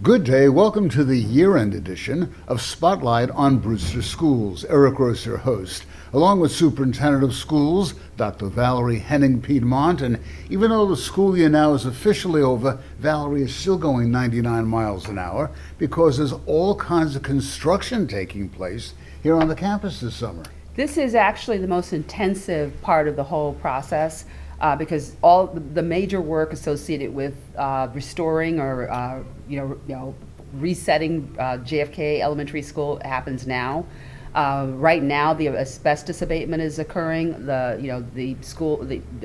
Good day. Welcome to the year-end edition of Spotlight on Brewster Schools. Eric Gross, your host, along with Superintendent of Schools, Dr. Valerie Henning-Piedmont. And even though the school year now is officially over, Valerie is still going 99 miles an hour because there's all kinds of construction taking place here on the campus this summer. This is actually the most intensive part of the whole process. Because all the major work associated with restoring or resetting JFK Elementary School happens now. Right now, the asbestos abatement is occurring. The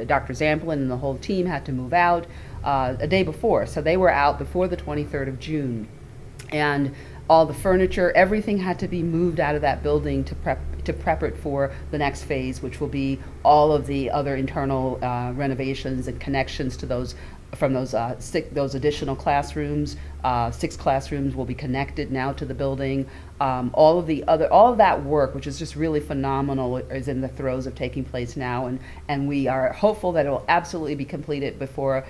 Dr. Zamplin and the whole team had to move out a day before, so they were out before the 23rd of June, and all the furniture, everything had to be moved out of that building to prep it for the next phase, which will be all of the other internal renovations and connections to those those additional classrooms. 6 classrooms will be connected now to the building. All of that work, which is just really phenomenal, is in the throes of taking place now, and we are hopeful that it will absolutely be completed before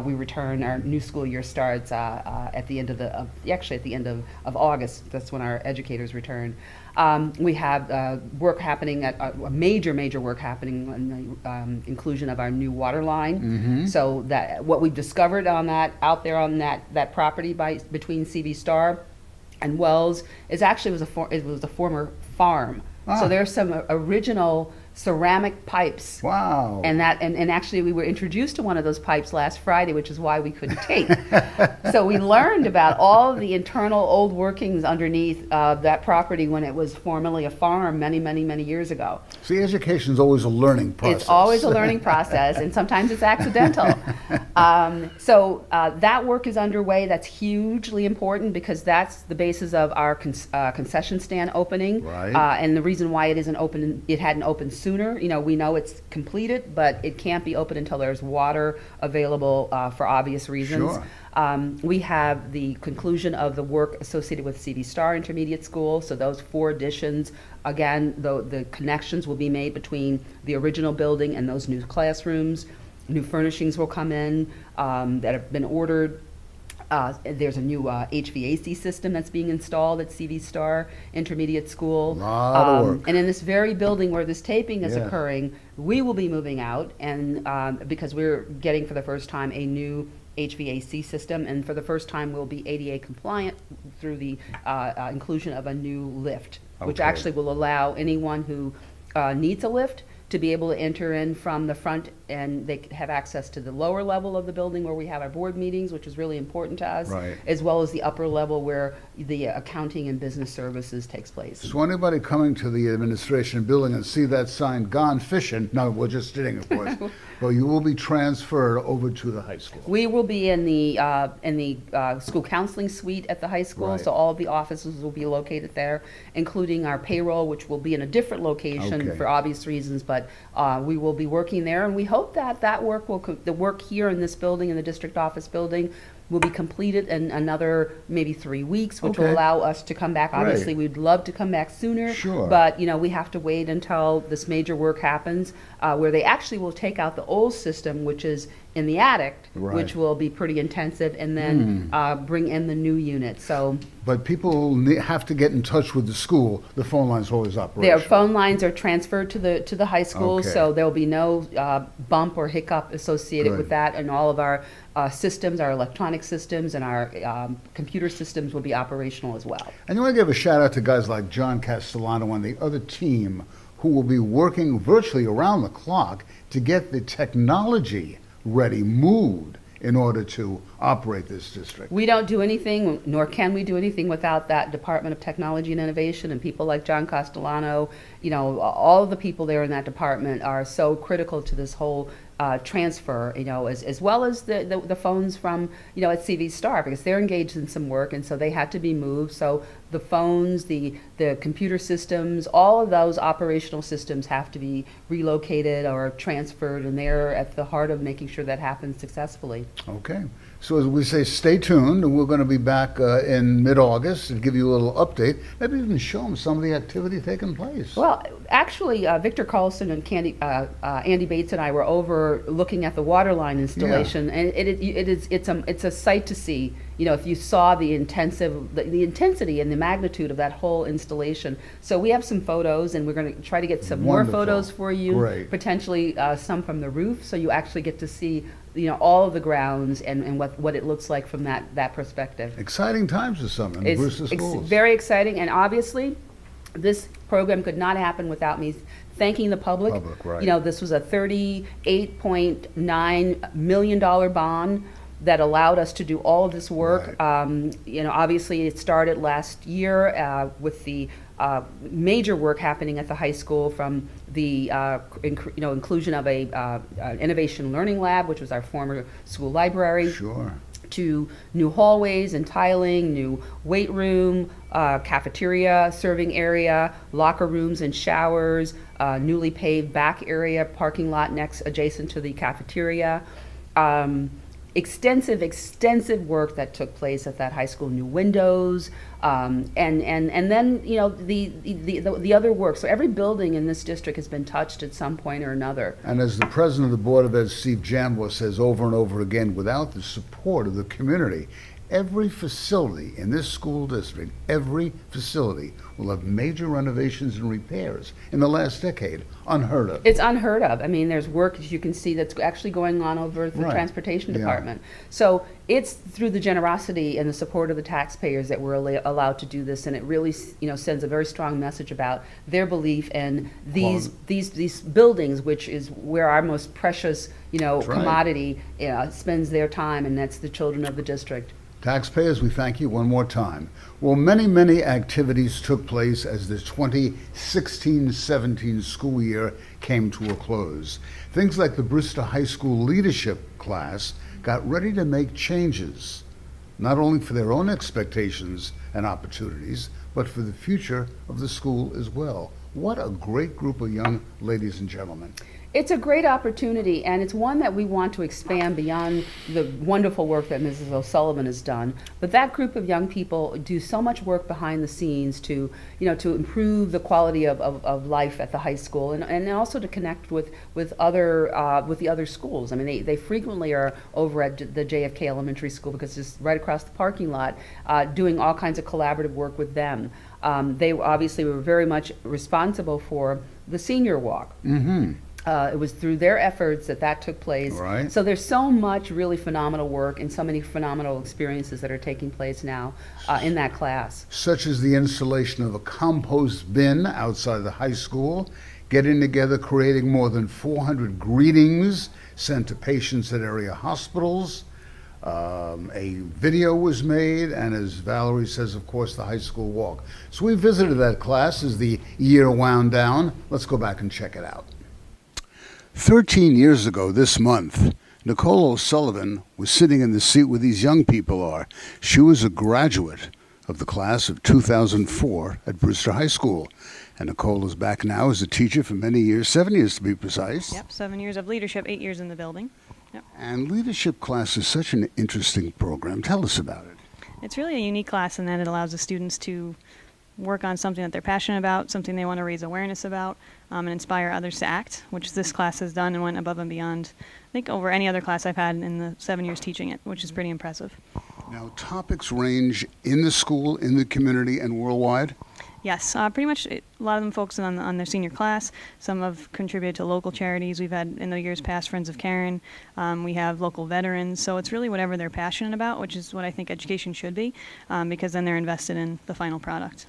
we return. Our new school year starts at the end of August. That's when our educators return. We have work happening a major work happening on the inclusion of our new water line. Mm-hmm. So that what we've discovered out there on that property between CV Star and Wells is actually it was a former farm. So there's some original ceramic pipes. Wow. And actually we were introduced to one of those pipes last Friday, which is why we couldn't tape. So we learned about all of the internal old workings underneath that property when it was formerly a farm many years ago. See, education is always a learning process. It's always a learning process, and sometimes it's accidental. So that work is underway. That's hugely important because that's the basis of our concession stand opening. Right. And the reason why it hadn't opened sooner. We know it's completed, but it can't be open until there's water available for obvious reasons. Sure. We have the conclusion of the work associated with CV Star Intermediate School. So those 4 additions, again, the connections will be made between the original building and those new classrooms. New furnishings will come in that have been ordered. There's a new HVAC system that's being installed at CV Star Intermediate School. A lot of work. And in this very building where this taping is occurring, we will be moving out, and because we're getting for the first time a new HVAC system, and for the first time we'll be ADA compliant through the inclusion of a new lift, which actually will allow anyone who needs a lift to be able to enter in from the front, and they have access to the lower level of the building where we have our board meetings, which is really important to us, right, as well as the upper level where the accounting and business services takes place. So anybody coming to the administration building and see that sign, "Gone Fishing," no, we're just kidding, of course, but you will be transferred over to the high school. We will be in the school counseling suite at the high school, Right. so all of the offices will be located there, including our payroll, which will be in a different location for obvious reasons, but we will be working there, and we hope that the work here in this building, in the district office building, will be completed in another maybe 3 weeks, which will allow us to come back. Obviously, we'd love to come back sooner, but we have to wait until this major work happens, where they actually will take out the old system, which is in the attic, which will be pretty intensive, and then bring in the new unit. So, but people have to get in touch with the school. The phone line's always operational. Their phone lines are transferred to the high school, so there will be no bump or hiccup associated with that, and all of our systems, our electronic systems, and our computer systems will be operational as well. And you want to give a shout out to guys like John Castellano and the other team who will be working virtually around the clock to get the technology ready, moved, in order to operate this district. We don't do anything, nor can we do anything without that Department of Technology and Innovation and people like John Castellano. All of the people there in that department are so critical to this whole transfer, as well as the phones from, at CV Star, because they're engaged in some work, and so they had to be moved. So the phones, the computer systems, all of those operational systems have to be relocated or transferred, and they're at the heart of making sure that happens successfully. Okay. So as we say, stay tuned, and we're going to be back in mid-August and give you a little update. Maybe even show them some of the activity taking place. Well, Actually, Victor Carlson and Andy Bates and I were over looking at the water line installation, and it's a sight to see. You know, if you saw the intensity and the magnitude of that whole installation. So we have some photos, and we're going to try to get some Wonderful. more photos for you. Great. Potentially some from the roof, so you actually get to see, you know, all of the grounds and what it looks like from that perspective. Exciting times this summer in the Brewster schools. Very exciting, and obviously, this program could not happen without me thanking the public. Right. You know, this was a $38.9 million bond that allowed us to do all of this work. Right. You know, obviously, it started last year with the major work happening at the high school, from the inclusion of an innovation learning lab, which was our former school library. Sure. To new hallways and tiling, new weight room, cafeteria, serving area, locker rooms and showers, newly paved back area, parking lot adjacent to the cafeteria. Extensive work that took place at that high school, new windows, and then, you know, the other work. So every building in this district has been touched at some point or another. And as the president of the Board of Ed, Steve Jambo, says over and over again, without the support of the community, every facility in this school district, every facility will have major renovations and repairs in the last decade. Unheard of. It's unheard of. I mean, there's work, as you can see, that's actually going on over at the Right. transportation Yeah. department. So it's through the generosity and the support of the taxpayers that we're allowed to do this, and it really, you know, sends a very strong message about their belief in these buildings, which is where our most precious, you know, That's right. commodity spends their time, and that's the children of the district. Taxpayers, we thank you one more time. Well, many activities took place as the 2016-17 school year came to a close. Things like the Brewster High School leadership class got ready to make changes, not only for their own expectations and opportunities, but for the future of the school as well. What a great group of young ladies and gentlemen. It's a great opportunity, and it's one that we want to expand beyond the wonderful work that Mrs. O'Sullivan has done. But that group of young people do so much work behind the scenes to, you know, to improve the quality of life at the high school, and also to connect with the other schools. I mean, they frequently are over at the JFK Elementary School, because it's right across the parking lot, doing all kinds of collaborative work with them. They obviously were very much responsible for the senior walk. Mm-hmm. It was through their efforts that took place. Right. So there's so much really phenomenal work and so many phenomenal experiences that are taking place now in that class. Such as the installation of a compost bin outside the high school, getting together, creating more than 400 greetings sent to patients at area hospitals. A video was made, and as Valerie says, of course, the high school walk. So we visited that class as the year wound down. Let's go back and check it out. 13 years ago this month, Nicole O'Sullivan was sitting in the seat where these young people are. She was a graduate of the class of 2004 at Brewster High School. And Nicole is back now as a teacher for many years, 7 years to be precise. Yep, 7 years of leadership, 8 years in the building. Yep. And leadership class is such an interesting program. Tell us about it. It's really a unique class in that it allows the students to work on something that they're passionate about, something they want to raise awareness about, and inspire others to act, which this class has done and went above and beyond, I think, over any other class I've had in the 7 years teaching it, which is pretty impressive. Now, topics range in the school, in the community, and worldwide? Yes, pretty much a lot of them focus on their senior class. Some have contributed to local charities. We've had, in the years past, Friends of Karen. We have local veterans. So it's really whatever they're passionate about, which is what I think education should be, because then they're invested in the final product.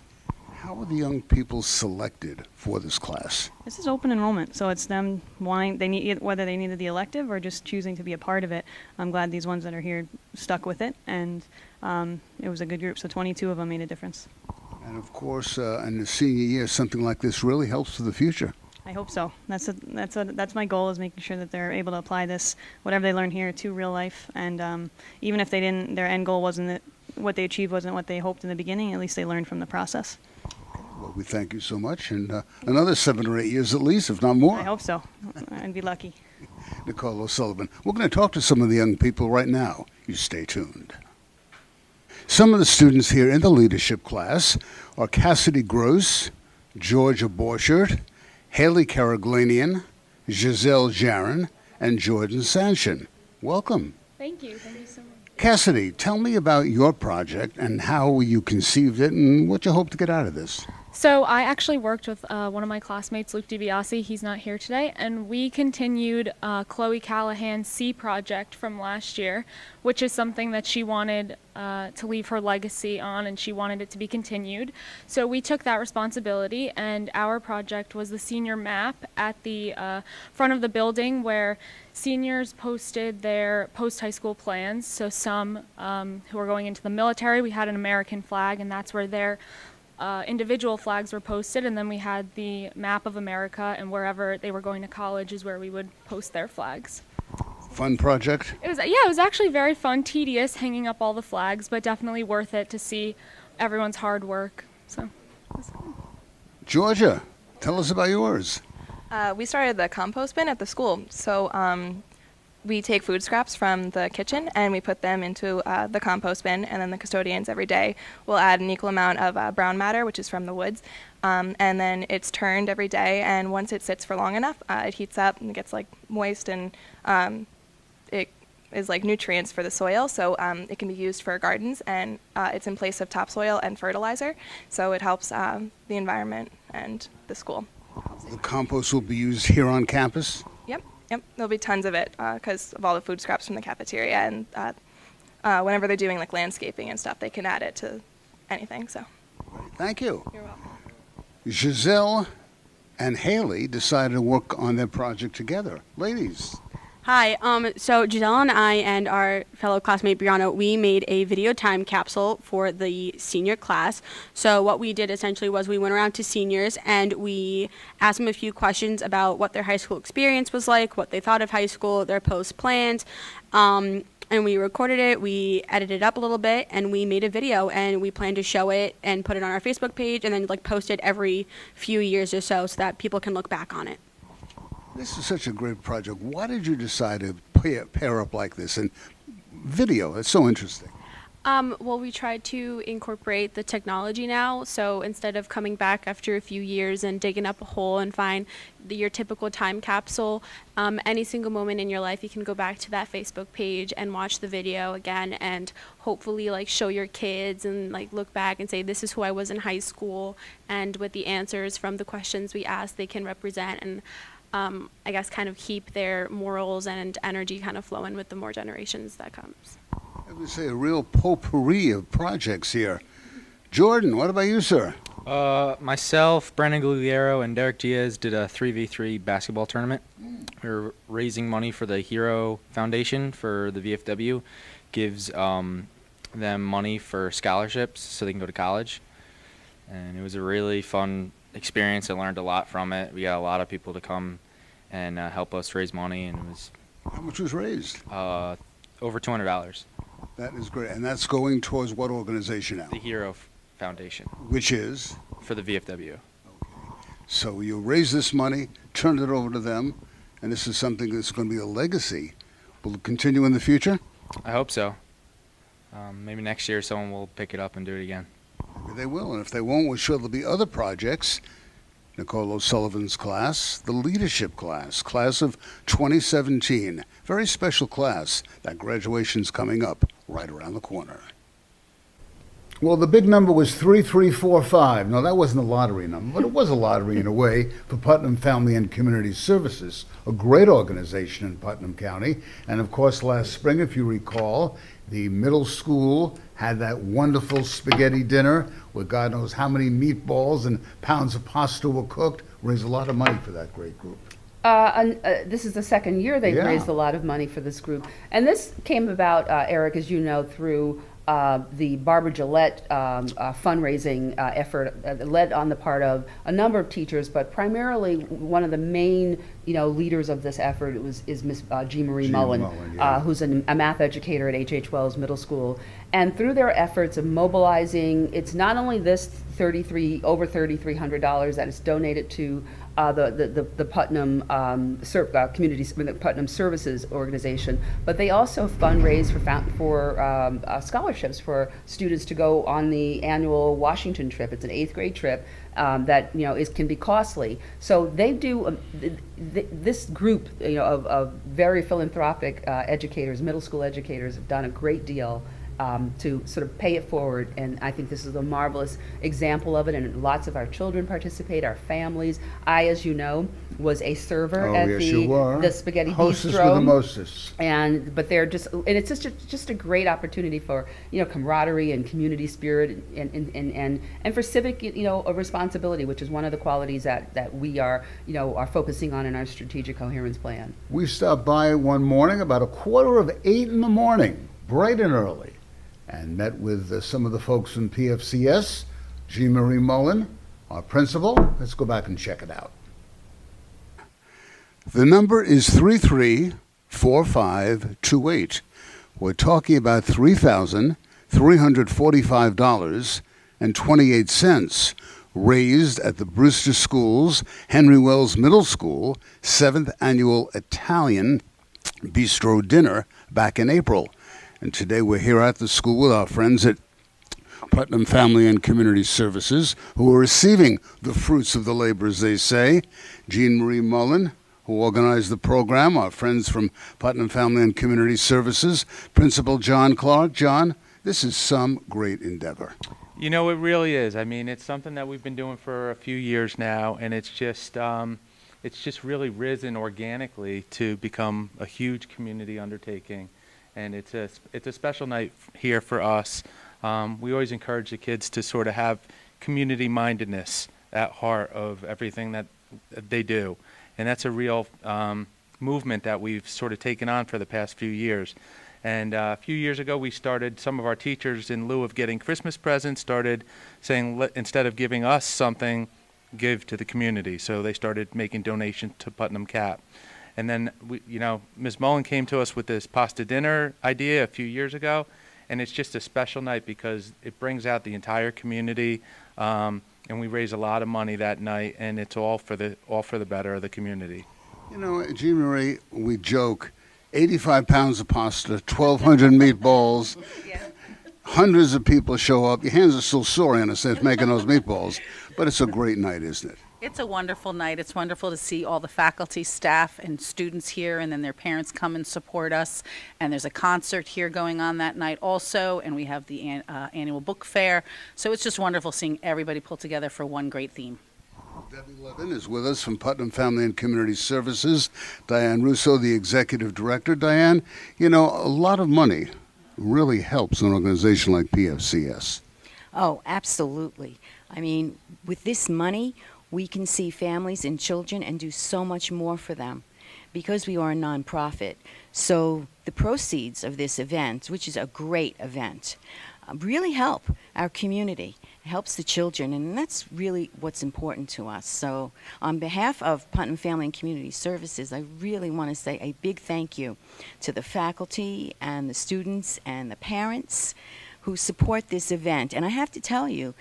How are the young people selected for this class? This is open enrollment, so it's them wanting, whether they needed the elective or just choosing to be a part of it. I'm glad these ones that are here stuck with it, and it was a good group, so 22 of them made a difference. And of course, in the senior year, something like this really helps for the future. I hope so. That's my goal, is making sure that they're able to apply this, whatever they learn here, to real life. And even if they didn't, their end goal wasn't what they achieved wasn't what they hoped in the beginning, at least they learned from the process. Well, we thank you so much, and another 7 or 8 years at least, if not more. I hope so. I'd be lucky. Nicole O'Sullivan. We're going to talk to some of the young people right now. You stay tuned. Some of the students here in the leadership class are Cassidy Gross, Georgia Borchert, Haley Karaglanian, Giselle Jaron, and Jordan Sanchin. Welcome. Thank you. Thank you so much. Cassidy, tell me about your project and how you conceived it and what you hope to get out of this. So I actually worked with one of my classmates, Luke DiBiase. He's not here today. And we continued Chloe Callahan's C project from last year, which is something that she wanted to leave her legacy on, and she wanted it to be continued. So we took that responsibility, and our project was the senior map at the front of the building where seniors posted their post-high school plans. So some who were going into the military, we had an American flag, and that's where their individual flags were posted, and then we had the map of America, and wherever they were going to college is where we would post their flags. Fun project? It was actually very fun, tedious hanging up all the flags, but definitely worth it to see everyone's hard work. So it was fun. Georgia, tell us about yours. We started the compost bin at the school. So we take food scraps from the kitchen and we put them into the compost bin, and then the custodians every day will add an equal amount of brown matter, which is from the woods, and then it's turned every day, and once it sits for long enough, it heats up and it gets like moist, and it is like nutrients for the soil, so it can be used for gardens, and it's in place of topsoil and fertilizer, so it helps the environment and the school. The compost will be used here on campus? Yep, there'll be tons of it because of all the food scraps from the cafeteria, and whenever they're doing like landscaping and stuff, they can add it to anything. So, Thank you. you're welcome. Giselle and Haley decided to work on their project together. Ladies, Hi, so Giselle and I and our fellow classmate Brianna, we made a video time capsule for the senior class. So what we did essentially was we went around to seniors and we asked them a few questions about what their high school experience was like, what they thought of high school, their post plans, and we recorded it, we edited it up a little bit, and we made a video, and we plan to show it and put it on our Facebook page and then like post it every few years or so that people can look back on it. this is such a great project. Why did you decide to pair up like this? And video, it's so interesting. Well, we tried to incorporate the technology now. So instead of coming back after a few years and digging up a hole and find your typical time capsule, any single moment in your life, you can go back to that Facebook page and watch the video again, and hopefully like show your kids and like look back and say, this is who I was in high school. And with the answers from the questions we asked, they can represent and I guess kind of keep their morals and energy kind of flowing with the more generations that comes. I would say a real potpourri of projects here. Jordan, what about you, sir? Myself, Brandon Gugliero, and Derek Diaz did a 3v3 basketball tournament. We were raising money for the Hero Foundation for the VFW. Gives them money for scholarships so they can go to college. And it was a really fun experience. I learned a lot from it. We got a lot of people to come and help us raise money, and it was How much was raised? over $200. That is great. And that's going towards what organization now? The Hero Foundation Which is? for the VFW. So you raise this money, turn it over to them, and this is something that's going to be a legacy. Will it continue in the future? I hope so. Maybe next year someone will pick it up and do it again. Maybe they will, and if they won't, we're sure there'll be other projects. Nicole O'Sullivan's class, the leadership class, class of 2017. Very special class. That graduation's coming up right around the corner. Well, the big number was 3345. No, that wasn't a lottery number, but it was a lottery in a way for Putnam Family and Community Services, a great organization in Putnam County. And of course, last spring, if you recall, the middle school had that wonderful spaghetti dinner where God knows how many meatballs and pounds of pasta were cooked. Raised a lot of money for that great group. This is the second year they've Yeah. raised a lot of money for this group. And this came about, Eric, as you know, through the Barbara Gillette fundraising effort led on the part of a number of teachers, but primarily one of the main leaders of this effort is Miss G. Marie Mullen, yeah. who's a math educator at H.H. Wells Middle School. And through their efforts of mobilizing, it's not only this over $3,300 that is donated to the Putnam the Putnam Services Organization, but they also fundraise for scholarships for students to go on the annual Washington trip. It's an 8th grade trip that can be costly. So they do this group of very philanthropic educators, middle school educators, have done a great deal to sort of pay it forward, and I think this is a marvelous example of it, and lots of our children participate, our families. I, as you know, was a server at the Spaghetti Hostess Bistro. with the mostess. But they're and it's just a great opportunity for camaraderie and community spirit and for civic a responsibility, which is one of the qualities that we are focusing on in our strategic coherence plan. We stopped by one morning about 7:45 in the morning, bright and early, and met with some of the folks from PFCS. Jean Marie Mullen, our principal. Let's go back and check it out. The number is 334528. We're talking about $3,345.28 raised at the Brewster School's Henry Wells Middle School 7th Annual Italian Bistro Dinner back in April. And today we're here at the school with our friends at Putnam Family and Community Services, who are receiving the fruits of the labor, as they say. Jean Marie Mullen, who organized the program, our friends from Putnam Family and Community Services, Principal John Clark. John, this is some great endeavor. It really is. I mean, it's something that we've been doing for a few years now, and it's just really risen organically to become a huge community undertaking. And it's a special night here for us. We always encourage the kids to sort of have community mindedness at heart of everything that they do. And that's a real movement that we've sort of taken on for the past few years. And a few years ago, we started, some of our teachers, in lieu of getting Christmas presents, started saying, instead of giving us something, give to the community. So they started making donations to Putnam Cap. And then, Ms. Mullen came to us with this pasta dinner idea a few years ago, and it's just a special night because it brings out the entire community, and we raise a lot of money that night, and it's all for the better of the community. Jean Marie, we joke, 85 pounds of pasta, 1,200 meatballs, hundreds of people show up. Your hands are still sore, in a sense, making those meatballs, but it's a great night, isn't it? It's a wonderful night. It's wonderful to see all the faculty, staff, and students here, and then their parents come and support us. And there's a concert here going on that night also, and we have the annual book fair. So it's just wonderful seeing everybody pull together for one great theme. Debbie Levin is with us from Putnam Family and Community Services. Diane Russo, the Executive Director. Diane, a lot of money really helps an organization like PFCS. Oh, absolutely. I mean, with this money, we can see families and children and do so much more for them because we are a nonprofit. So the proceeds of this event, which is a great event, really help our community. It helps the children, and that's really what's important to us. So on behalf of Putnam Family and Community Services, I really want to say a big thank you to the faculty and the students and the parents who support this event. And I have to tell you,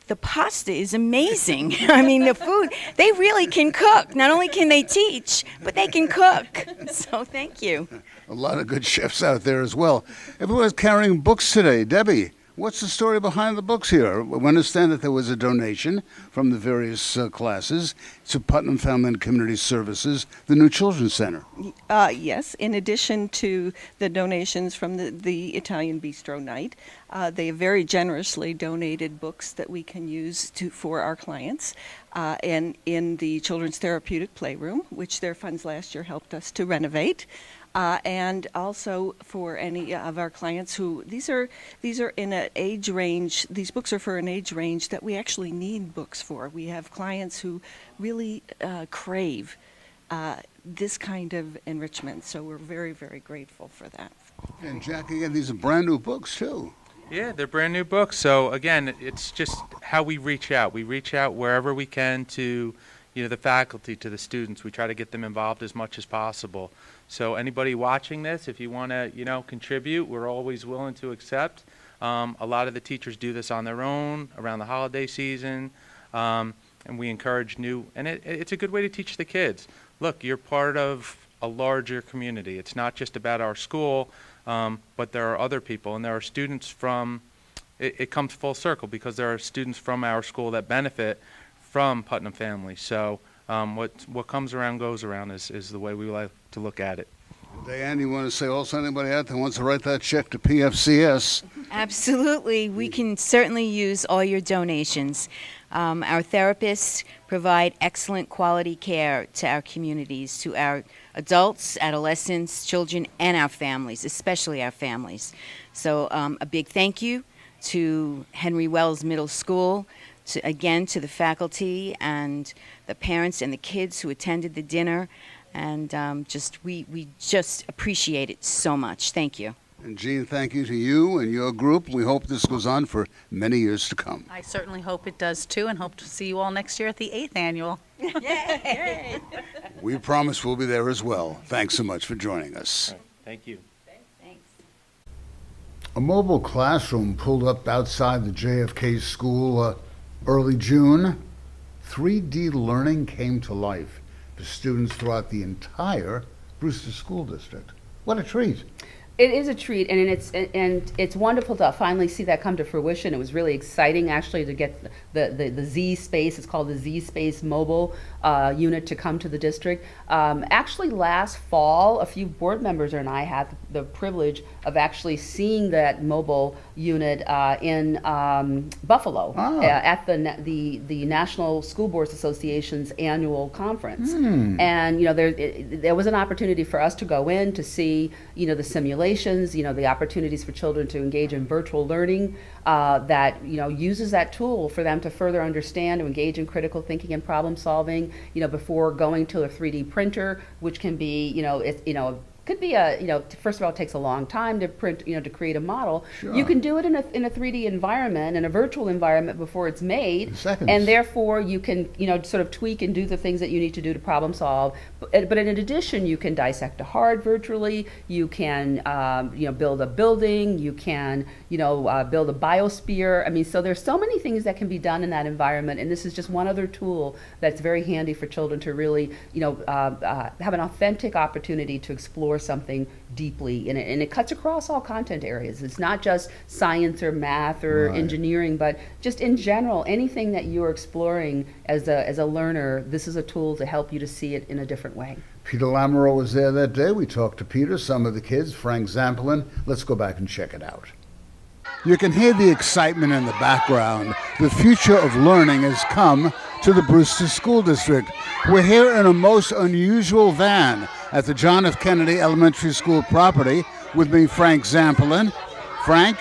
the pasta is amazing. I mean, the food, they really can cook. Not only can they teach, but they can cook. So thank you. A lot of good chefs out there as well. Everyone's carrying books today. Debbie, what's the story behind the books here? We understand that there was a donation from the various classes to Putnam Family and Community Services, the new Children's Center. Yes, in addition to the donations from the Italian Bistro Night, they very generously donated books that we can use for our clients. And in the Children's Therapeutic Playroom, which their funds last year helped us to renovate. And also for any of our clients who, these are in an age range, these books are for an age range that we actually need books for. We have clients who really crave this kind of enrichment, so we're very, very grateful for that. And Jack, again, these are brand new books too. Yeah, they're brand new books. So again, it's just how we reach out. We reach out wherever we can to, the faculty, to the students. We try to get them involved as much as possible. So anybody watching this, if you want to, contribute, we're always willing to accept. A lot of the teachers do this on their own around the holiday season. and we encourage new, and it's a good way to teach the kids. Look, you're part of a larger community. It's not just about our school, but there are other people, and there are students from, it comes full circle because there are students from our school that benefit from Putnam Family. So what comes around goes around is the way we like to look at it. Diane, you want to say also anybody out there wants to write that check to PFCS? Absolutely. We can certainly use all your donations. Our therapists provide excellent quality care to our communities, to our adults, adolescents, children, and our families, especially our families. So a big thank you to Henry Wells Middle School, again to the faculty and the parents and the kids who attended the dinner. And we just appreciate it so much. Thank you. And Jean, thank you to you and your group. We hope this goes on for many years to come. I certainly hope it does too, and hope to see you all next year at the 8th annual. Yay! We promise we'll be there as well. Thanks so much for joining us. Thank you. Thanks. A mobile classroom pulled up outside the JFK school early June. 3D learning came to life for students throughout the entire Brewster School District. What a treat. It is a treat, and it's wonderful to finally see that come to fruition. It was really exciting, actually, to get the Z Space. It's called the Z Space mobile unit to come to the district. Actually, last fall, a few board members and I had the privilege of actually seeing that mobile unit in Buffalo at the National School Boards Association's annual conference. And there was an opportunity for us to go in to see the simulations, the opportunities for children to engage in virtual learning that uses that tool for them to further understand and engage in critical thinking and problem solving before going to a 3D printer, which can be could be first of all, it takes a long time to print, to create a model. Sure. You can do it in a 3D environment, in a virtual environment before it's made. Seconds. And therefore you can, sort of tweak and do the things that you need to do to problem solve. But in addition, you can dissect a heart virtually. You can, build a building. You can, build a biosphere. I mean, so there's so many things that can be done in that environment. And this is just one other tool that's very handy for children to really, have an authentic opportunity to explore something deeply in it. And it cuts across all content areas. It's not just science or math or Right. engineering, but just in general, anything that you're exploring as a learner, this is a tool to help you to see it in a different way. Peter Lamoureux was there that day. We talked to Peter, some of the kids, Frank Zampolin. Let's go back and check it out. You can hear the excitement in the background. The future of learning has come to the Brewster School District. We're here in a most unusual van at the John F. Kennedy Elementary School property. With me, Frank Zampolin. Frank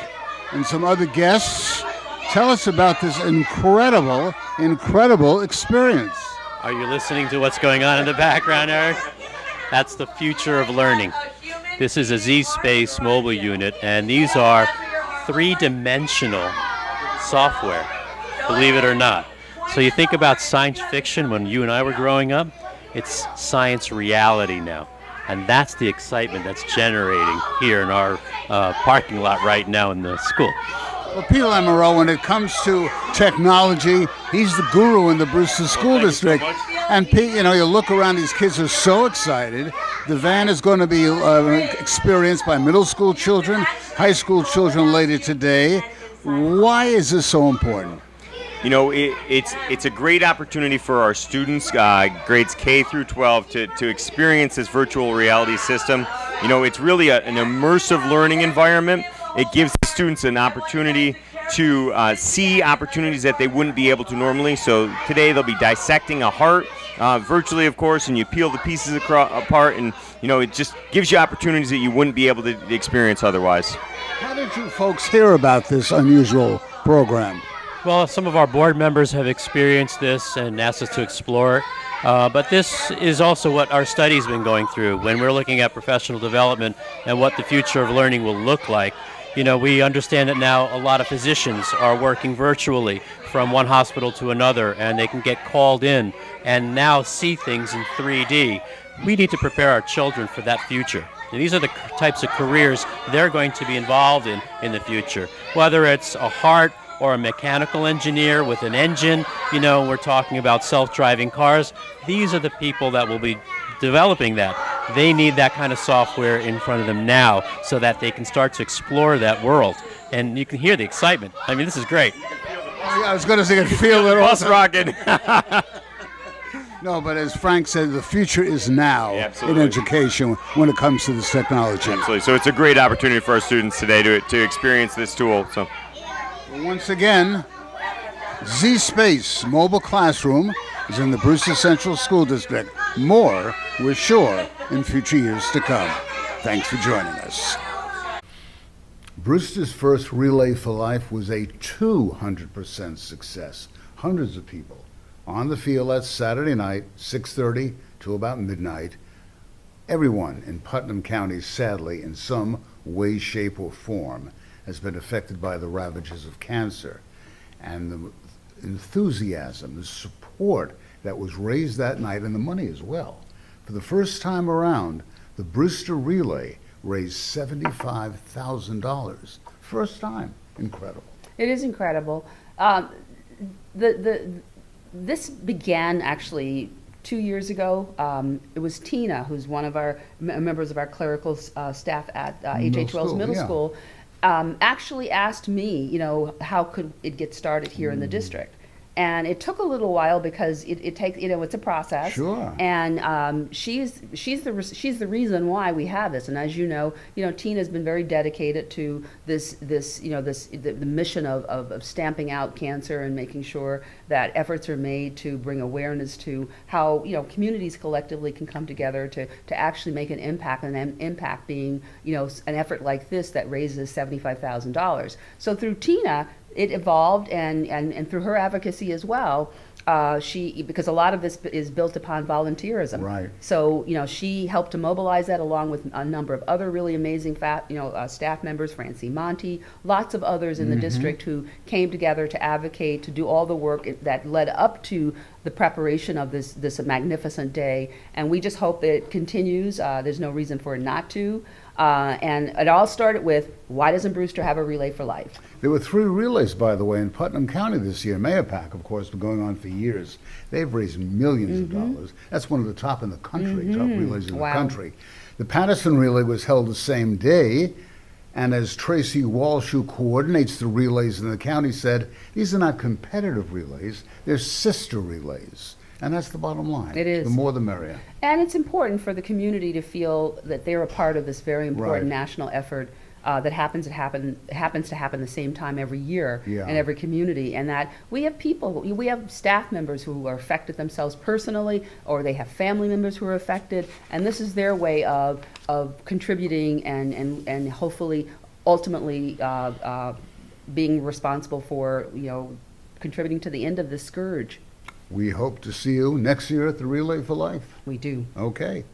and some other guests. Tell us about this incredible experience. Are you listening to what's going on in the background, Eric? That's the future of learning. This is a Z-Space mobile unit, and these are three-dimensional software, believe it or not. So you think about science fiction when you and I were growing up, it's science reality now. And that's the excitement that's generating here in our parking lot right now in the school. Well, Peter Lamoureux, when it comes to technology, he's the guru in the Brewster School District. And Pete, you look around, these kids are so excited. The van is going to be experienced by middle school children, high school children later today. Why is this so important? It's a great opportunity for our students, grades K through 12, to experience this virtual reality system. It's really an immersive learning environment. It gives the students an opportunity to see opportunities that they wouldn't be able to normally. So today they'll be dissecting a heart, virtually, of course, and you peel the pieces apart, and it just gives you opportunities that you wouldn't be able to experience otherwise. How did you folks hear about this unusual program? Well, some of our board members have experienced this and asked us to explore it. But this is also what our study's been going through when we're looking at professional development and what the future of learning will look like. We understand that now a lot of physicians are working virtually from one hospital to another, and they can get called in and now see things in 3D. We need to prepare our children for that future. And these are the types of careers they're going to be involved in the future, whether it's a heart or a mechanical engineer with an engine. You know, we're talking about self-driving cars. These are the people that will be developing that. They need that kind of software in front of them now so that they can start to explore that world. And you can hear the excitement. I mean, this is great. Oh, yeah, I was going to say, I can feel it Bus also. rocket. No, but as Frank said, the future is now Yeah, in absolutely. education when it comes to this technology. Absolutely. So it's a great opportunity for our students today to experience this tool. So Once again, Z-Space Mobile Classroom is in the Brewster Central School District. More, we're sure, in future years to come. Thanks for joining us. Brewster's first Relay for Life was a 200% success. Hundreds of people on the field that Saturday night, 6:30 to about midnight. Everyone in Putnam County, sadly, in some way, shape, or form, has been affected by the ravages of cancer. And the enthusiasm, the support that was raised that night, and the money as well. For the first time around, the Brewster Relay raised $75,000. First time. Incredible. It is incredible. This began actually 2 years ago. It was Tina, who's one of our members of our clerical staff at H.H. Wells Middle School, actually asked me, you know, how could it get started here in the district? And it took a little while because it takes, you know, it's a process. Sure. And she's the reason why we have this. And as you know, Tina's been very dedicated to the mission of stamping out cancer and making sure that efforts are made to bring awareness to how communities collectively can come together to actually make an impact, and an impact being an effort like this that raises $75,000. So through Tina, it evolved, and through her advocacy as well, because a lot of this is built upon volunteerism. Right. So she helped to mobilize that along with a number of other really amazing staff members, Francie Monty, lots of others in the district who came together to advocate, to do all the work that led up to the preparation of this magnificent day. And we just hope that it continues. There's no reason for it not to. And it all started with, why doesn't Brewster have a Relay for Life? There were 3 relays, by the way, in Putnam County this year. Mahopac, of course, been going on for years. They've raised millions of dollars. That's one of the top in the country, top relays in the country. The Patterson Relay was held the same day, and as Tracy Walsh, who coordinates the relays in the county, said, these are not competitive relays, they're sister relays. And that's the bottom line. It is. The more the merrier. And it's important for the community to feel that they're a part of this very important Right. national effort that happens to happen the same time every year Yeah. in every community, and that we have staff members who are affected themselves personally, or they have family members who are affected, and this is their way of contributing and hopefully ultimately being responsible for contributing to the end of this scourge. We hope to see you next year at the Relay for Life. We do. Okay.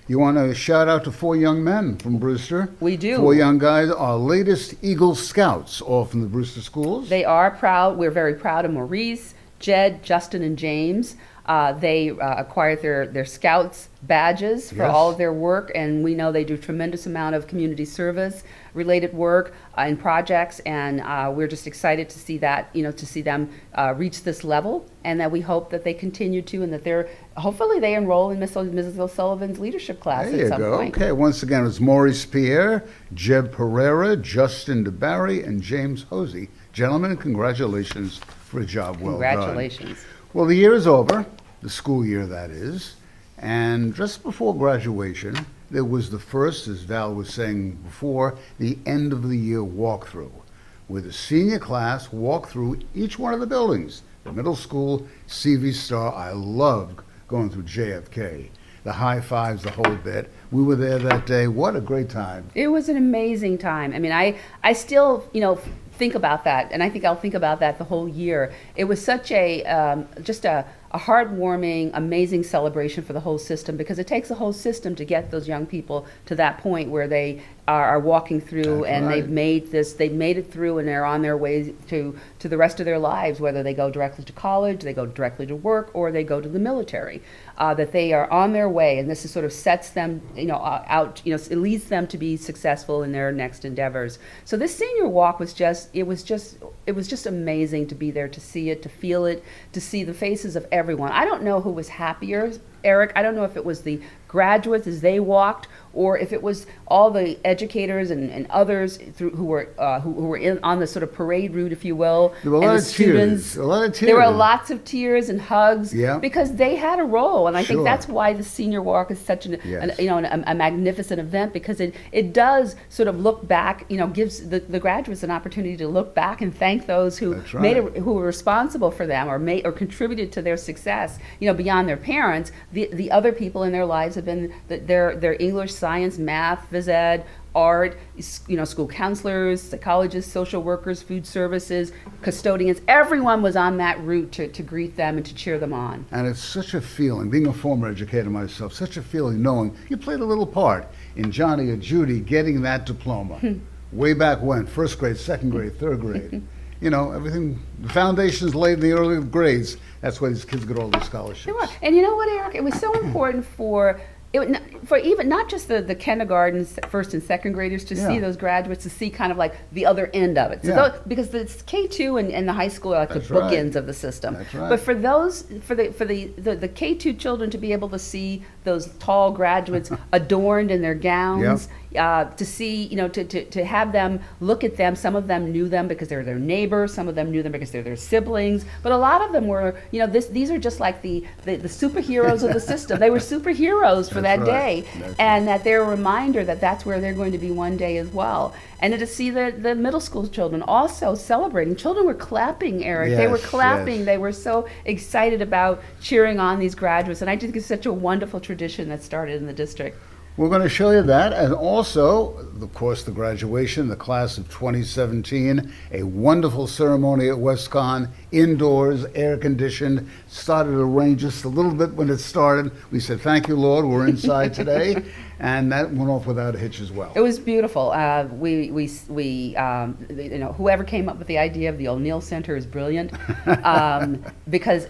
You want to shout out to 4 young men from Brewster? We do. 4 young guys, our latest Eagle Scouts, all from the Brewster schools. They are proud. We're very proud of Maurice, Jed, Justin, and James. They acquired their Scouts badges for Yes. all of their work, and we know they do tremendous amount of community service related work and projects, and we're just excited to see that, to see them reach this level, and that we hope that they continue to, and that hopefully they enroll in Mrs. O'Sullivan's leadership class There at you some go. point. Okay, once again, it's Maurice Pierre, Jeb Pereira, Justin DeBarry, and James Hosey. Gentlemen, congratulations for a job well done. Congratulations. Well, the year is over, the school year that is, and just before graduation, there was the first, as Val was saying before, the end of the year walkthrough, where the senior class walked through each one of the buildings. The middle school, CV Star, I loved going through JFK. The high fives, the whole bit. We were there that day. What a great time. It was an amazing time. I mean, I still, think about that, and I think I'll think about that the whole year. It was such just a heartwarming, amazing celebration for the whole system, because it takes the whole system to get those young people to that point where they are walking through, That's and right. they've made it through, and they're on their way to the rest of their lives, whether they go directly to college, they go directly to work, or they go to the military. That they are on their way, and this is sort of sets them, out. It leads them to be successful in their next endeavors. So this senior walk was just amazing to be there, to see it, to feel it, to see the faces of everyone. I don't know who was happier, Eric. I don't know if it was the graduates as they walked, or if it was all the educators and others who were on the sort of parade route, if you will. There were a and lot the of students. tears. A lot of tears. There were lots of tears and hugs, Yeah. because they had a role, and I think Sure. that's why the senior walk is such Yes. a magnificent event, because it does sort of look back, gives the graduates an opportunity to look back and thank those who That's right. who were responsible for them, or contributed to their success. Beyond their parents, the other people in their lives have been their English, science, math, phys ed, art, school counselors, psychologists, social workers, food services, custodians. Everyone was on that route to greet them and to cheer them on. And it's such a feeling, being a former educator myself, such a feeling knowing you played a little part in Johnny or Judy getting that diploma. Way back when, first grade, second grade, third grade. Everything, the foundation's laid in the early grades. That's why these kids get all these scholarships. They were. And you know what, Eric? It was so important for even not just the kindergarten, first and second graders to see Yeah. those graduates, to see kind of like the other end of it. So Yeah. because the K2 and the high school are like That's the right. bookends of the system. That's right. But for the K2 children to be able to see those tall graduates adorned in their gowns, to see, to have them look at them. Some of them knew them because they're their neighbors. Some of them knew them because they're their siblings. But a lot of them were, these are just like the superheroes of the system. They were superheroes for That's that right. day, That's and that they're a reminder that that's where they're going to be one day as well. And to see the middle school children also celebrating. Children were clapping, Eric. They were Yes, clapping. yes. They were so excited about cheering on these graduates. And I think it's such a wonderful tradition that started in the district. We're going to show you that, and also, of course, the graduation, the class of 2017, a wonderful ceremony at WestCon, indoors, air-conditioned, started to rain just a little bit when it started. We said, thank you, Lord, we're inside today, and that went off without a hitch as well. It was beautiful. Whoever came up with the idea of the O'Neill Center is brilliant, because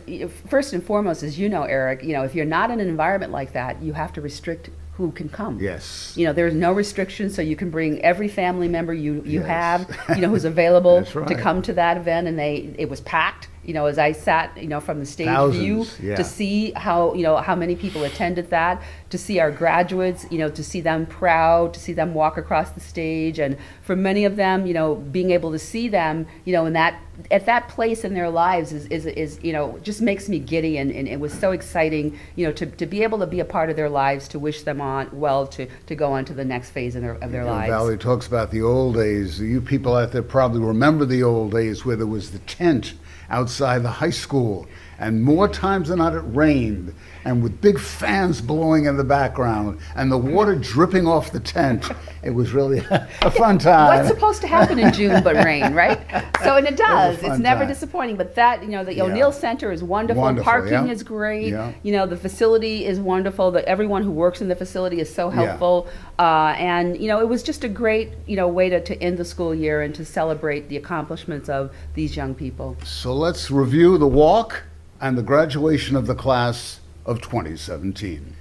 first and foremost, as you know, Eric, if you're not in an environment like that, you have to restrict who can come. Yes. There's no restrictions, so you can bring every family member you Yes. have, who's available That's right. to come to that event, and it was packed. As I sat, from the stage view Thousands, yeah. to see how many people attended that, to see our graduates, to see them proud, to see them walk across the stage, and for many of them, being able to see them, in that at that place in their lives is just makes me giddy, and it was so exciting, to be able to be a part of their lives, to wish them on well to go on to the next phase of their lives. Valerie talks about the old days. You people out there probably remember the old days where there was the tent outside the high school, and more times than not it rained, and with big fans blowing in the background and the water dripping off the tent. It was really a fun time. What's supposed to happen in June but rain, right? So, and it does. fun It's never time. disappointing. But that, the O'Neill Center is wonderful. Wonderful, Parking yeah. is great. Yeah. The facility is wonderful. Everyone who works in the facility is so helpful. And, it was just a great, way to end the school year and to celebrate the accomplishments of these young people. So let's review the walk and the graduation of the class of 2017.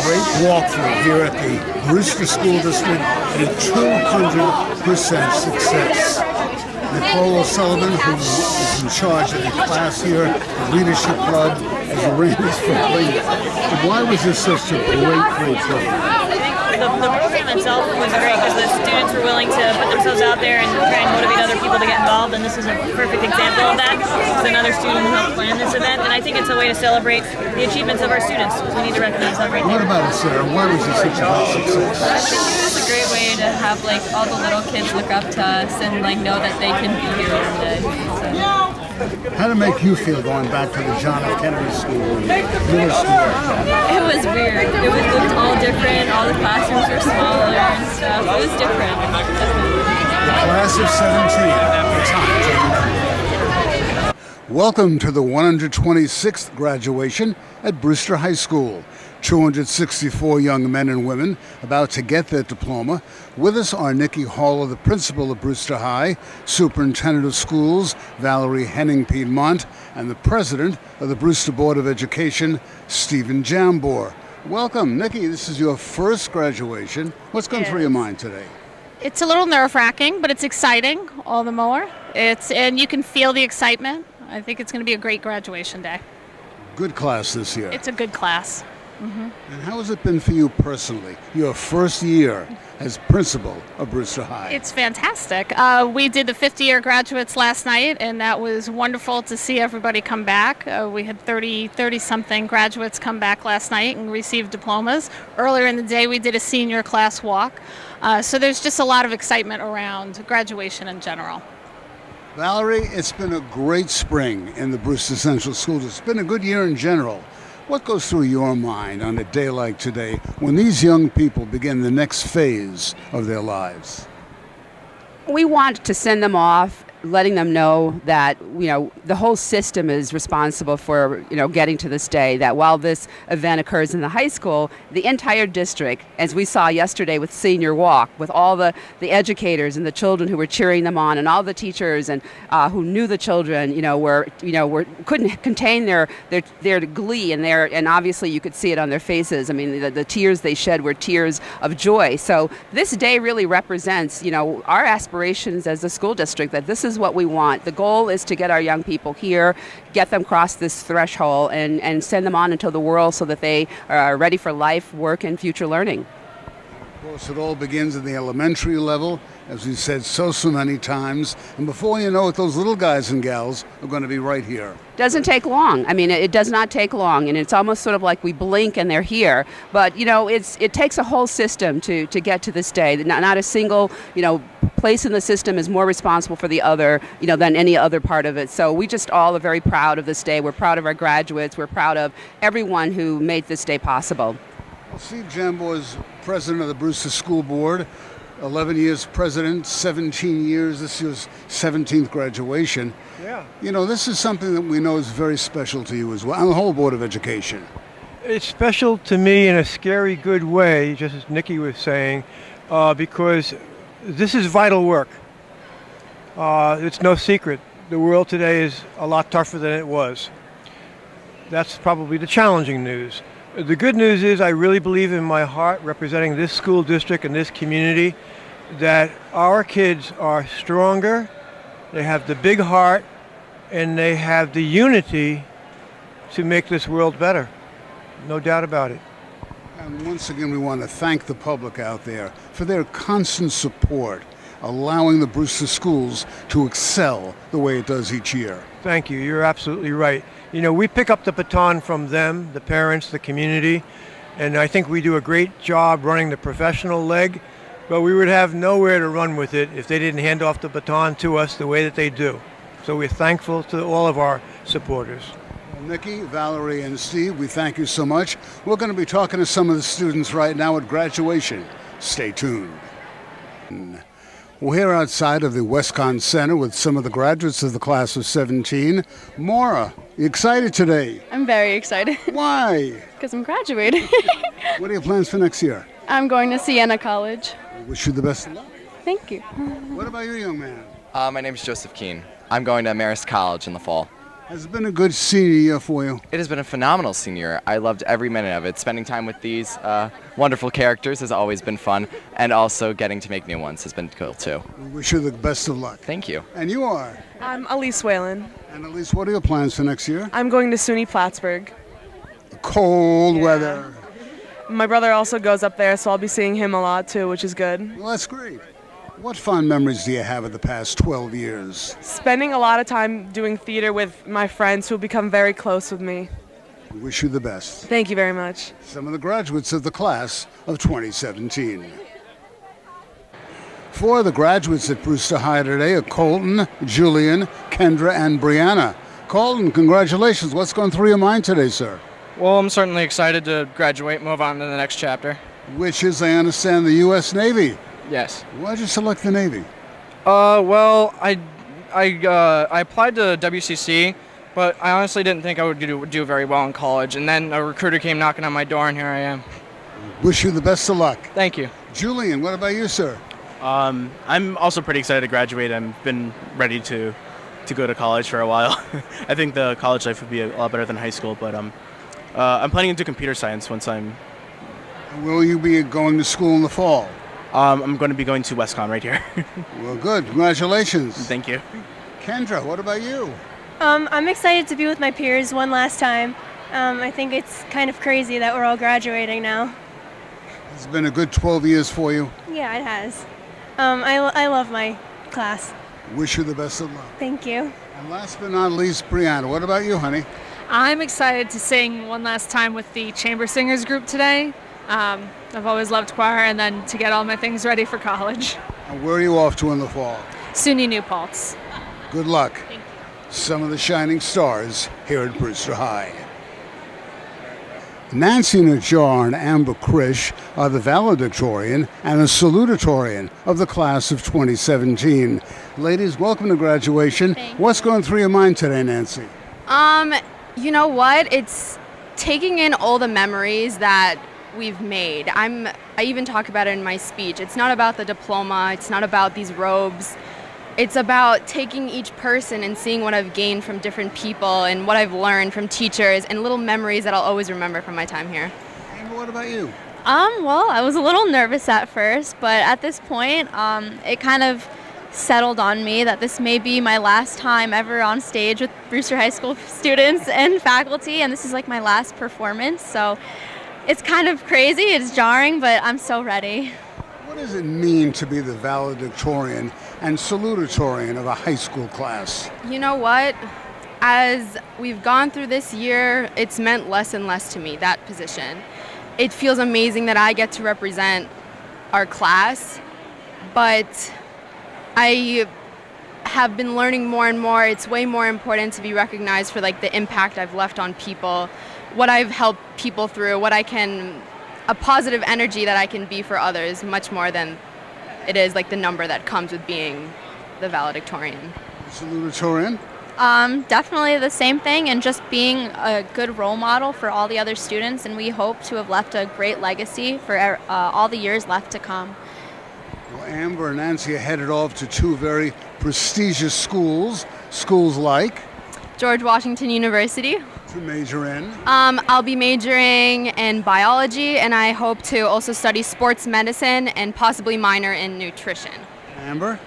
Great walkthrough here at the Brewster School District, a 200% success. Nicole O'Sullivan, who is in charge of the class here, the Leadership Club, has arranged for great. Why was this such a great program? The program itself was great because the students were willing to put themselves ourselves out there and try and motivate other people to get involved, and this is a perfect example of that. It's another student who helped plan this event, and I think it's a way to celebrate the achievements of our students. We need to recognize that right now. What about it, Sarah? Why was it such a big success? I think it was a great way to have like all the little kids look up to us and like know that they can be here one day. So. How did it make you feel going back to the John F. Kennedy School in middle school? It was weird. It looked all different. All the classrooms were smaller and stuff. It was different. The class of 17. Welcome to the 126th graduation at Brewster High School. 264 young men and women about to get their diploma. With us are Nikki Haller, the principal of Brewster High, superintendent of schools, Valerie Henning-Piedmont, and the president of the Brewster Board of Education, Stephen Jambor. Welcome, Nikki. This is your first graduation. What's gone through your mind today? It's a little nerve-wracking, but it's exciting all the more. And you can feel the excitement. I think it's going to be a great graduation day. Good class this year. It's a good class. And how has it been for you personally, your first year as principal of Brewster High? It's fantastic. We did the 50-year graduates last night, and that was wonderful to see everybody come back. We had 30-something graduates come back last night and receive diplomas. Earlier in the day, we did a senior class walk. So there's just a lot of excitement around graduation in general. Valerie, it's been a great spring in the Brewster Central Schools. It's been a good year in general. What goes through your mind on a day like today when these young people begin the next phase of their lives? We want to send them off, letting them know that, the whole system is responsible for, getting to this day, that while this event occurs in the high school, the entire district, as we saw yesterday with Senior Walk, with all the educators and the children who were cheering them on, and all the teachers and who knew the children, couldn't contain their glee and obviously you could see it on their faces. I mean, the tears they shed were tears of joy. So this day really represents, our aspirations as a school district, that this is what we want. The goal is to get our young people here, get them across this threshold, and send them on into the world so that they are ready for life, work, and future learning. Of course, it all begins at the elementary level, as we said so many times, and before you know it, those little guys and gals are going to be right here. Doesn't take long. I mean, it does not take long, and it's almost sort of like we blink and they're here. But it takes a whole system to get to this day. Not a single place in the system is more responsible for the other than any other part of it. So we just all are very proud of this day. We're proud of our graduates. We're proud of everyone who made this day possible. Well, Steve Jambor is president of the Brewster School Board. 11 years president, 17 years, this year's 17th graduation. Yeah. This is something that we know is very special to you as well, and the whole Board of Education. It's special to me in a scary good way, just as Nikki was saying, because this is vital work. It's no secret. The world today is a lot tougher than it was. That's probably the challenging news. The good news is I really believe in my heart, representing this school district and this community, that our kids are stronger, they have the big heart, and they have the unity to make this world better. No doubt about it. And once again, we want to thank the public out there for their constant support, allowing the Brewster schools to excel the way it does each year. Thank you. You're absolutely right. We pick up the baton from them, the parents, the community, and I think we do a great job running the professional leg, but we would have nowhere to run with it if they didn't hand off the baton to us the way that they do. So we're thankful to all of our supporters. Well, Nikki, Valerie, and Steve, we thank you so much. We're going to be talking to some of the students right now at graduation. Stay tuned. We're here outside of the Westcon Center with some of the graduates of the class of 17. Maura, you excited today? I'm very excited. Why? Because I'm graduating. What are your plans for next year? I'm going to Siena College. I wish you the best of luck. Thank you. What about you, young man? My name is Joseph Keene. I'm going to Marist College in the fall. Has it been a good senior year for you? It has been a phenomenal senior year. I loved every minute of it. Spending time with these wonderful characters has always been fun, and also getting to make new ones has been cool too. We wish you the best of luck. Thank you. And you are? I'm Elise Whalen. And Elise, what are your plans for next year? I'm going to SUNY Plattsburgh. Cold weather. My brother also goes up there, so I'll be seeing him a lot too, which is good. Well, that's great. What fond memories do you have of the past 12 years? Spending a lot of time doing theater with my friends who have become very close with me. We wish you the best. Thank you very much. Some of the graduates of the class of 2017. For the graduates at Brewster High today are Colton, Julian, Kendra, and Brianna. Colton, congratulations. What's going through your mind today, sir? Well, I'm certainly excited to graduate, move on to the next chapter. Which is, I understand, the U.S. Navy. Yes. Why'd you select the Navy? Well, I applied to WCC, but I honestly didn't think I would do very well in college. And then a recruiter came knocking on my door, and here I am. Wish you the best of luck. Thank you. Julian, what about you, sir? I'm also pretty excited to graduate. I've been ready to go to college for a while. I think the college life would be a lot better than high school, but I'm planning to do computer science once I'm... Will you be going to school in the fall? I'm going to be going to WestCon right here. Well, good. Congratulations. Thank you. Kendra, what about you? I'm excited to be with my peers one last time. I think it's kind of crazy that we're all graduating now. It's been a good 12 years for you. Yeah, it has. I love my class. Wish you the best of luck. Thank you. And last but not least, Brianna, what about you, honey? I'm excited to sing one last time with the chamber singers group today. I've always loved choir, and then to get all my things ready for college. And where are you off to in the fall? SUNY New Paltz. Good luck. Thank you. Some of the shining stars here at Brewster High. Nancy Najjar and Amber Krish are the valedictorian and the salutatorian of the class of 2017. Ladies, welcome to graduation. What's going through your mind today, Nancy? You know what? It's taking in all the memories that we've made. I even talk about it in my speech. It's not about the diploma. It's not about these robes. It's about taking each person and seeing what I've gained from different people and what I've learned from teachers and little memories that I'll always remember from my time here. Amber, what about you? Well, I was a little nervous at first, but at this point, it kind of settled on me that this may be my last time ever on stage with Brewster High School students and faculty, and this is like my last performance, so it's kind of crazy, it's jarring, but I'm so ready. What does it mean to be the valedictorian and salutatorian of a high school class? You know what? As we've gone through this year, it's meant less and less to me, that position. It feels amazing that I get to represent our class, but I have been learning more and more. It's way more important to be recognized for like the impact I've left on people, what I've helped people through, a positive energy that I can be for others, much more than it is like the number that comes with being the valedictorian. Salutatorian? Definitely the same thing, and just being a good role model for all the other students, and we hope to have left a great legacy for all the years left to come. Well, Amber and Nancy are headed off to two very prestigious schools like? George Washington University. To major in? I'll be majoring in biology, and I hope to also study sports medicine and possibly minor in nutrition. Amber?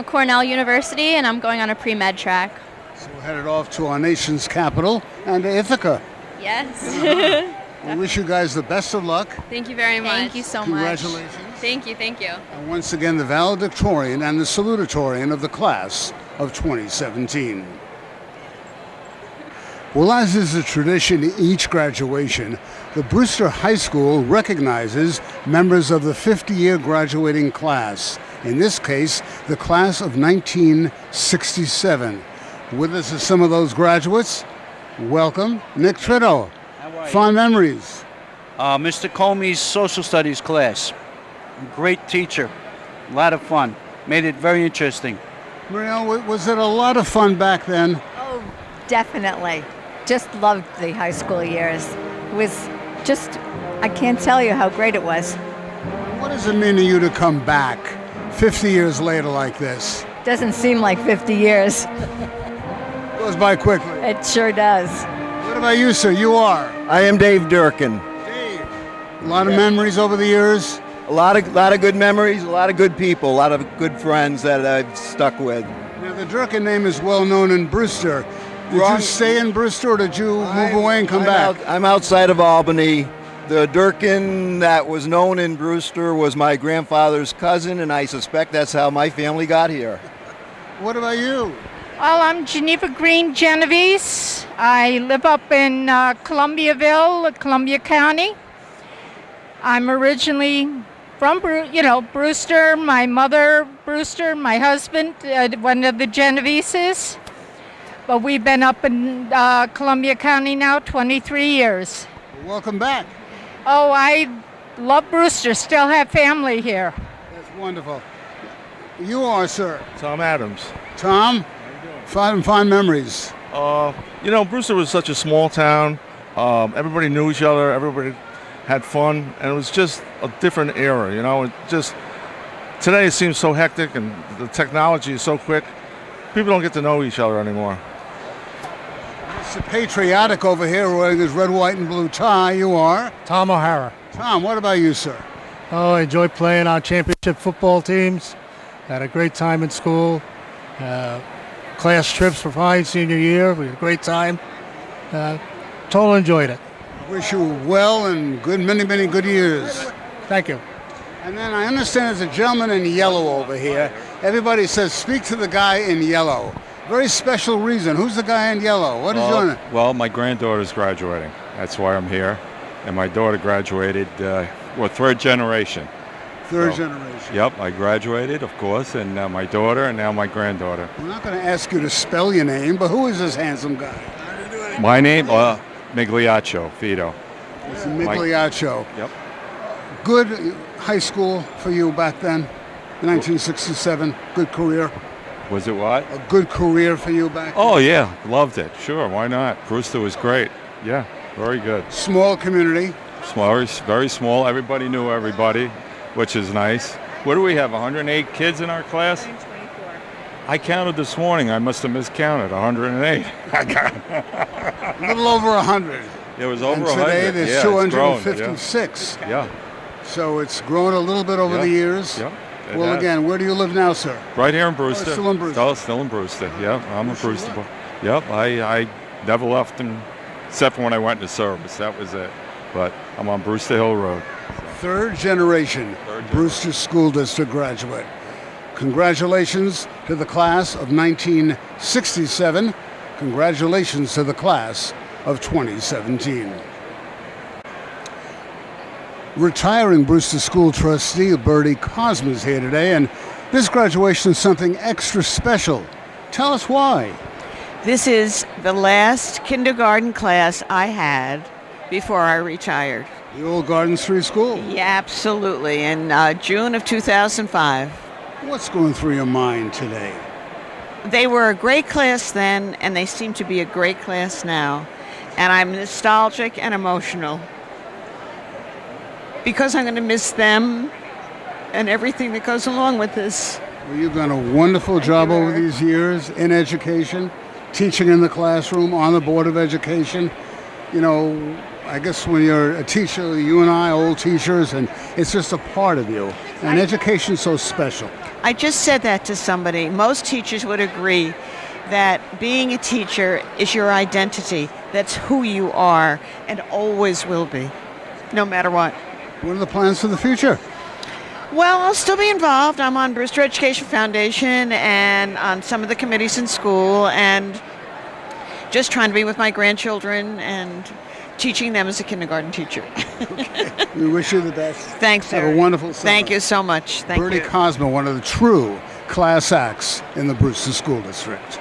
Cornell University, and I'm going on a pre-med track. So we're headed off to our nation's capital and to Ithaca. Yes. We wish you guys the best of luck. Thank you very much. Thank you so much. Congratulations. Thank you. And once again, the valedictorian and the salutatorian of the class of 2017. Well, as is a tradition each graduation, the Brewster High School recognizes members of the 50-year graduating class. In this case, the class of 1967. With us are some of those graduates. Welcome, Nick Trito. Fond memories. Mr. Comey's social studies class. Great teacher. A lot of fun. Made it very interesting. Marielle, was it a lot of fun back then? Oh, definitely. Just loved the high school years. It was just, I can't tell you how great it was. What does it mean to you to come back 50 years later like this? Doesn't seem like 50 years. Goes by quickly. It sure does. What about you, sir? You are? I am Dave Durkin. Dave. A lot of memories over the years? A lot of good memories, a lot of good people, a lot of good friends that I've stuck with. Now, the Durkin name is well known in Brewster. Did you stay in Brewster, or did you move away and come back? I'm outside of Albany, The Durkin that was known in Brewster was my grandfather's cousin, and I suspect that's how my family got here. What about you? Well, I'm Geneva Green Genovese. I live up in Columbiaville, Columbia County. I'm originally from Brewster. My mother, Brewster, my husband, one of the Genoveses. But we've been up in Columbia County now 23 years. Welcome back. Oh, I love Brewster. Still have family here. That's wonderful. You are, sir. Tom Adams. Tom, fond memories. Brewster was such a small town. Everybody knew each other. Everybody had fun, and it was just a different era. Today it seems so hectic, and the technology is so quick. People don't get to know each other anymore. It's patriotic over here, wearing his red, white, and blue tie. You are Tom O'Hara. Tom, what about you, sir? Oh, I enjoyed playing on championship football teams. Had a great time in school. Class trips were fine senior year. We had a great time. Totally enjoyed it. I wish you well and many good years. Thank you. And then I understand there's a gentleman in yellow over here. Everybody says, speak to the guy in yellow. Very special reason. Who's the guy in yellow? What is your name? Well, my granddaughter's graduating. That's why I'm here. And my daughter graduated, third generation. Third generation. Yep, I graduated, of course, and my daughter, and now my granddaughter. I'm not going to ask you to spell your name, but who is this handsome guy? My name? Migliaccio, Fido. It's Migliaccio. Yep. Good high school for you back then, 1967. Good career. Was it what? A good career for you back then? Oh, yeah. Loved it. Sure, why not? Brewster was great. Yeah, very good. Small community. Small, very small. Everybody knew everybody, which is nice. What do we have, 108 kids in our class? 124. I counted this morning. I must have miscounted. 108. A little over 100. It was over and 100. Today there's yeah, 256. Yeah. So it's grown a little bit over the years. Yeah. Well, again, where do you live now, sir? Right here in Brewster. Oh, still in Brewster. Oh, still in Brewster. Yep, I'm a Brewster boy. Yep, I never left except for when I went into service. That was it. But I'm on Brewster Hill Road. Third generation Brewster School District graduate. Congratulations to the class of 1967. Congratulations to the class of 2017. Retiring Brewster School trustee Bertie Cosma is here today, and this graduation is something extra special. Tell us why. This is the last kindergarten class I had before I retired. The old Garden Street School? Yeah, absolutely, in June of 2005. What's going through your mind today? They were a great class then, and they seem to be a great class now. And I'm nostalgic and emotional because I'm going to miss them and everything that goes along with this. Well, you've done a wonderful job over these years in education, teaching in the classroom, on the Board of Education. I guess when you're a teacher, you and I, old teachers, and it's just a part of you. And education's so special. I just said that to somebody. Most teachers would agree that being a teacher is your identity. That's who you are and always will be, no matter what. What are the plans for the future? Well, I'll still be involved. I'm on Brewster Education Foundation and on some of the committees in school and just trying to be with my grandchildren and teaching them as a kindergarten teacher. Okay. We wish you the best. Thanks, sir. Have a wonderful summer. Thank you so much. Thank Bertie you. Cosma, one of the true class acts in the Brewster School District.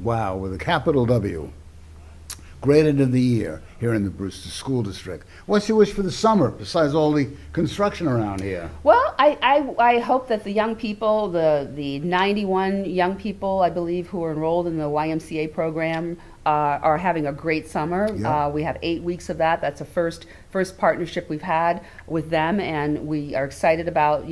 Wow, with a capital W. Great end of the year here in the Brewster School District. What's your wish for the summer, besides all the construction around here? Well, I hope that the young people, the 91 young people, I believe, who are enrolled in the YMCA program are having a great summer. Yeah. We have 8 weeks of that. That's the first partnership we've had with them, and we are excited about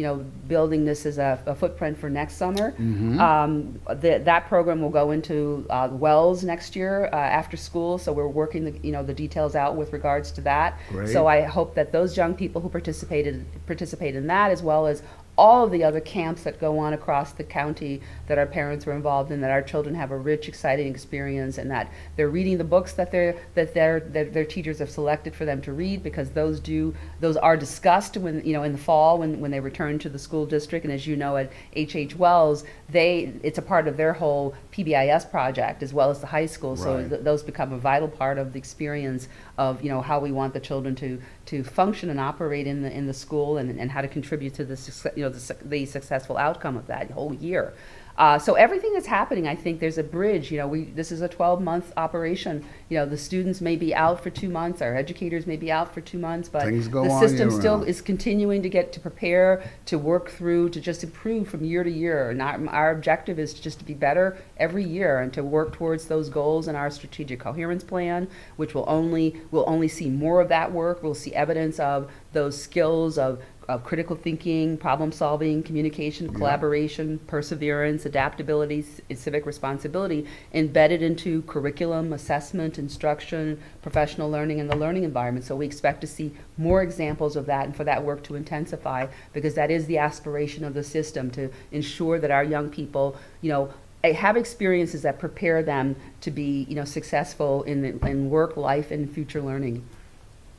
building this as a footprint for next summer. That program will go into Wells next year after school, so we're working the details out with regards to that. Great. So I hope that those young people who participate in that, as well as all of the other camps that go on across the county that our parents were involved in, that our children have a rich, exciting experience, and that they're reading the books that their teachers have selected for them to read, because those are discussed when in the fall when they return to the school district. And as you know, at H.H. Wells, it's a part of their whole PBIS project as well as the high school. So Right. those become a vital part of the experience of how we want the children to function and operate in the school, and how to contribute to the successful outcome of that whole year. So everything that's happening, I think there's a bridge. This is a 12-month operation. The students may be out for 2 months, our educators may be out for 2 months, but Things go the on system year still round. is continuing to prepare, to work through, to just improve from year to year. And our objective is just to be better every year and to work towards those goals in our strategic coherence plan, which we'll only see more of that work. We'll see evidence of those skills of critical thinking, problem solving, communication, collaboration, perseverance, adaptability, civic responsibility embedded into curriculum, assessment, instruction, professional learning, and the learning environment. So we expect to see more examples of that, and for that work to intensify, because that is the aspiration of the system, to ensure that our young people, have experiences that prepare them to be, successful in work, life, and future learning.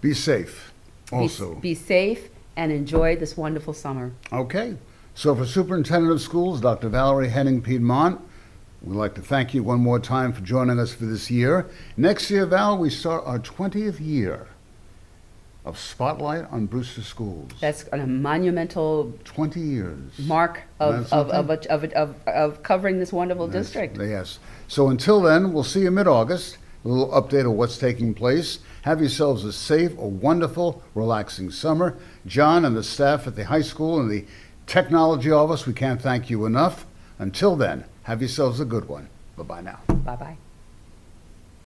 Be safe also. Be safe and enjoy this wonderful summer. Okay. So for Superintendent of Schools, Dr. Valerie Henning-Piedmont, we'd like to thank you one more time for joining us for this year. Next year, Val, we start our 20th year of Spotlight on Brewster Schools. That's a monumental 20 years. mark of covering this wonderful district. Yes. So until then, we'll see you mid-August. A little update of what's taking place. Have yourselves a safe, a wonderful, relaxing summer. John and the staff at the high school and the technology office, we can't thank you enough. Until then, have yourselves a good one. Bye-bye now. Bye-bye.